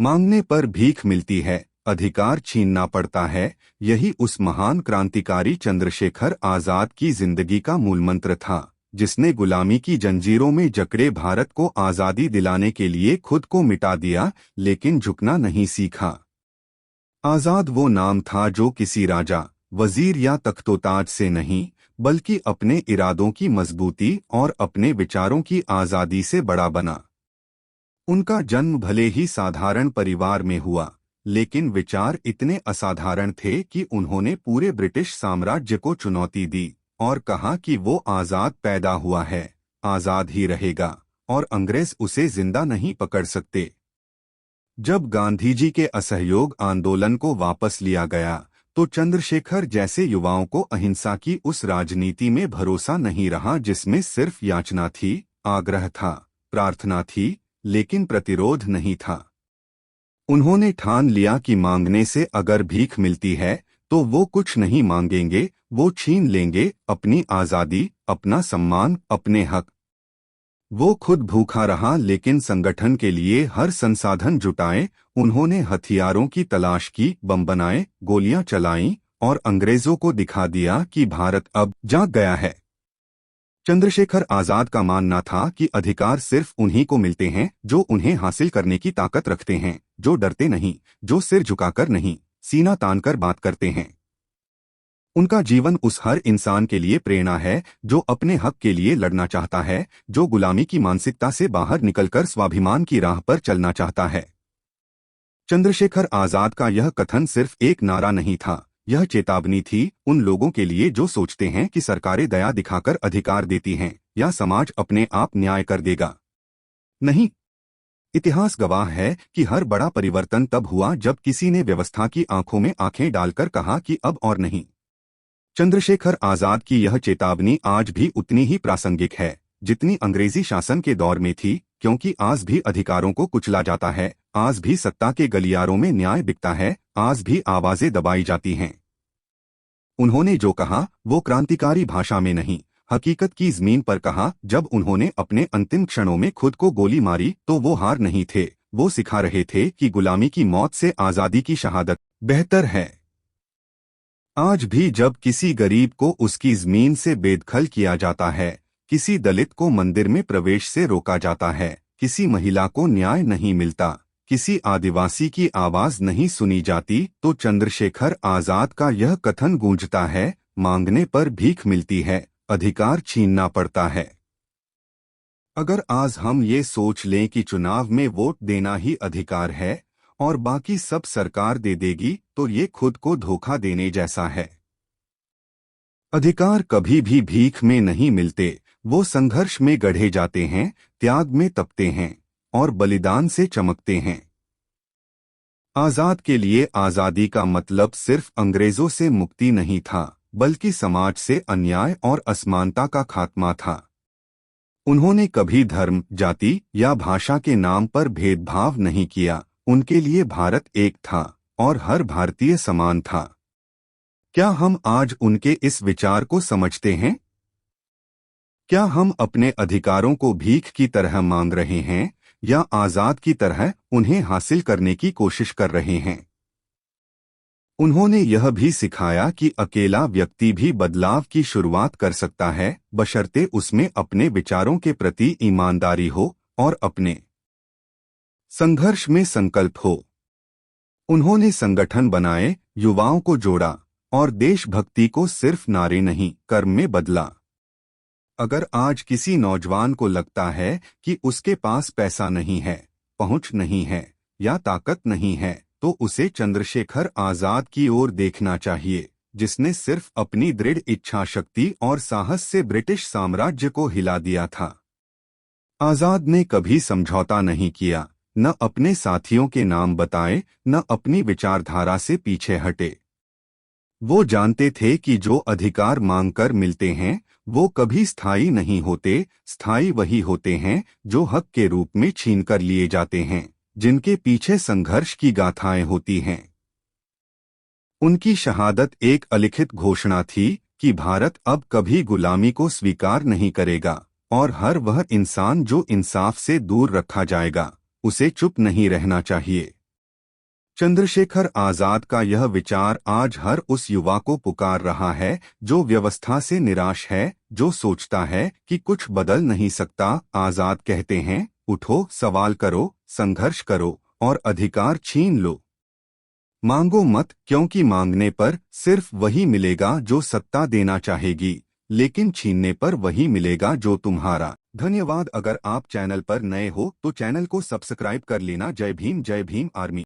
मांगने पर भीख मिलती है, अधिकार छीनना पड़ता है। यही उस महान क्रांतिकारी चंद्रशेखर आजाद की जिंदगी का मूलमंत्र था, जिसने गुलामी की जंजीरों में जकड़े भारत को आजादी दिलाने के लिए खुद को मिटा दिया, लेकिन झुकना नहीं सीखा। आजाद वो नाम था जो किसी राजा, वजीर या तख्तोताज से नहीं, बल्कि अपने इरादों की मजबूती और अपने विचारों की आजादी से बड़ा बना। उनका जन्म भले ही साधारण परिवार में हुआ, लेकिन विचार इतने असाधारण थे कि उन्होंने पूरे ब्रिटिश साम्राज्य को चुनौती दी और कहा कि वो आजाद पैदा हुआ है, आजाद ही रहेगा, और अंग्रेज उसे जिंदा नहीं पकड़ सकते। जब गांधी जी के असहयोग आंदोलन को वापस लिया गया, तो चंद्रशेखर जैसे युवाओं को अहिंसा की उस राजनीति में भरोसा नहीं रहा जिसमें सिर्फ याचना थी, आग्रह था, प्रार्थना थी, लेकिन प्रतिरोध नहीं था। उन्होंने ठान लिया कि मांगने से अगर भीख मिलती है तो वो कुछ नहीं मांगेंगे, वो छीन लेंगे अपनी आजादी, अपना सम्मान, अपने हक। वो खुद भूखा रहा लेकिन संगठन के लिए हर संसाधन जुटाए। उन्होंने हथियारों की तलाश की, बम बनाए, गोलियां चलाईं और अंग्रेजों को दिखा दिया कि भारत अब जाग गया है। चंद्रशेखर आजाद का मानना था कि अधिकार सिर्फ उन्हीं को मिलते हैं जो उन्हें हासिल करने की ताकत रखते हैं, जो डरते नहीं, जो सिर झुकाकर नहीं, सीना तानकर बात करते हैं। उनका जीवन उस हर इंसान के लिए प्रेरणा है जो अपने हक के लिए लड़ना चाहता है, जो गुलामी की मानसिकता से बाहर निकलकर स्वाभिमान की राह पर चलना चाहता है। चंद्रशेखर आजाद का यह कथन सिर्फ एक नारा नहीं था, यह चेतावनी थी उन लोगों के लिए जो सोचते हैं कि सरकारें दया दिखाकर अधिकार देती हैं या समाज अपने आप न्याय कर देगा। नहीं, इतिहास गवाह है कि हर बड़ा परिवर्तन तब हुआ जब किसी ने व्यवस्था की आंखों में आंखें डालकर कहा कि अब और नहीं। चंद्रशेखर आजाद की यह चेतावनी आज भी उतनी ही प्रासंगिक है जितनी अंग्रेजी शासन के दौर में थी, क्योंकि आज भी अधिकारों को कुचला जाता है, आज भी सत्ता के गलियारों में न्याय बिकता है, आज भी आवाजें दबाई जाती हैं। उन्होंने जो कहा वो क्रांतिकारी भाषा में नहीं, हकीकत की जमीन पर कहा। जब उन्होंने अपने अंतिम क्षणों में खुद को गोली मारी तो वो हार नहीं थे, वो सिखा रहे थे कि गुलामी की मौत से आजादी की शहादत बेहतर है। आज भी जब किसी गरीब को उसकी जमीन से बेदखल किया जाता है, किसी दलित को मंदिर में प्रवेश से रोका जाता है, किसी महिला को न्याय नहीं मिलता, किसी आदिवासी की आवाज नहीं सुनी जाती, तो चंद्रशेखर आजाद का यह कथन गूंजता है, मांगने पर भीख मिलती है, अधिकार छीनना पड़ता है। अगर आज हम ये सोच लें कि चुनाव में वोट देना ही अधिकार है और बाकी सब सरकार दे देगी, तो ये खुद को धोखा देने जैसा है। अधिकार कभी भी भीख में नहीं मिलते, वो संघर्ष में गढ़े जाते हैं, त्याग में तपते हैं और बलिदान से चमकते हैं। आजाद के लिए आजादी का मतलब सिर्फ अंग्रेजों से मुक्ति नहीं था, बल्कि समाज से अन्याय और असमानता का खात्मा था। उन्होंने कभी धर्म, जाति या भाषा के नाम पर भेदभाव नहीं किया। उनके लिए भारत एक था और हर भारतीय समान था। क्या हम आज उनके इस विचार को समझते हैं? क्या हम अपने अधिकारों को भीख की तरह मांग रहे हैं या आजाद की तरह उन्हें हासिल करने की कोशिश कर रहे हैं? उन्होंने यह भी सिखाया कि अकेला व्यक्ति भी बदलाव की शुरुआत कर सकता है, बशर्ते उसमें अपने विचारों के प्रति ईमानदारी हो और अपने संघर्ष में संकल्प हो। उन्होंने संगठन बनाए, युवाओं को जोड़ा और देशभक्ति को सिर्फ नारे नहीं, कर्म में बदला। अगर आज किसी नौजवान को लगता है कि उसके पास पैसा नहीं है, पहुंच नहीं है या ताकत नहीं है, तो उसे चंद्रशेखर आजाद की ओर देखना चाहिए, जिसने सिर्फ अपनी दृढ़ इच्छा शक्ति और साहस से ब्रिटिश साम्राज्य को हिला दिया था। आजाद ने कभी समझौता नहीं किया, न अपने साथियों के नाम बताए, न अपनी विचारधारा से पीछे हटे। वो जानते थे कि जो अधिकार मांगकर मिलते हैं वो कभी स्थायी नहीं होते, स्थायी वही होते हैं जो हक के रूप में छीनकर लिए जाते हैं, जिनके पीछे संघर्ष की गाथाएं होती हैं। उनकी शहादत एक अलिखित घोषणा थी कि भारत अब कभी गुलामी को स्वीकार नहीं करेगा और हर वह इंसान जो इंसाफ से दूर रखा जाएगा, उसे चुप नहीं रहना चाहिए। चंद्रशेखर आजाद का यह विचार आज हर उस युवा को पुकार रहा है जो व्यवस्था से निराश है, जो सोचता है कि कुछ बदल नहीं सकता। आजाद कहते हैं, उठो, सवाल करो, संघर्ष करो और अधिकार छीन लो। मांगो मत, क्योंकि मांगने पर सिर्फ वही मिलेगा जो सत्ता देना चाहेगी, लेकिन छीनने पर वही मिलेगा जो तुम्हारा। धन्यवाद। अगर आप चैनल पर नए हो तो चैनल को सब्सक्राइब कर लेना। जय भीम आर्मी।